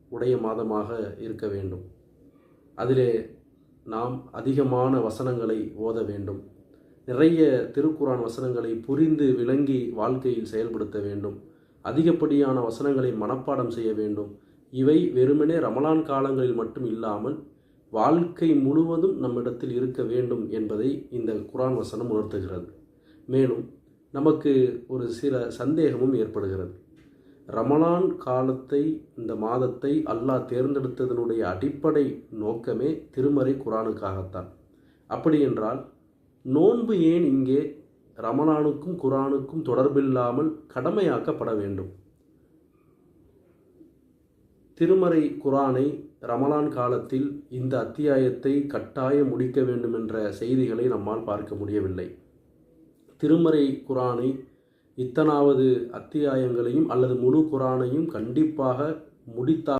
உடைய மாதமாக இருக்க வேண்டும். அதிலே நாம் அதிகமான வசனங்களை ஓத வேண்டும். நிறைய திருக்குரான் வசனங்களை புரிந்து விளங்கி வாழ்க்கையில் செயல்படுத்த வேண்டும். அதிகப்படியான வசனங்களை மனப்பாடம் செய்ய வேண்டும். இவை வெறுமனே ரமலான் காலங்களில் மட்டும் இல்லாமல் வாழ்க்கை முழுவதும் நம்மிடத்தில் இருக்க வேண்டும் என்பதை இந்த குரான் வசனம் உணர்த்துகிறது. மேலும் நமக்கு ஒரு சில சந்தேகமும் ஏற்படுகிறது. ரமலான் காலத்தை, இந்த மாதத்தை அல்லாஹ் தேர்ந்தெடுத்ததனுடைய அடிப்படை நோக்கமே திருமறை குரானுக்காகத்தான். அப்படி என்றால் நோன்பு ஏன் இங்கே ரமலானுக்கும் குரானுக்கும் தொடர்பில்லாமல் கடமையாக்கப்பட வேண்டும்? திருமறை குரானை ரமலான் காலத்தில் இந்த அத்தியாயத்தை கட்டாயம் முடிக்க வேண்டும் என்ற செய்திகளை நம்மால் பார்க்க முடியவில்லை. திருமறை குரானை இத்தனாவது அத்தியாயங்களையும் அல்லது முழு குரானையும் கண்டிப்பாக முடித்தால்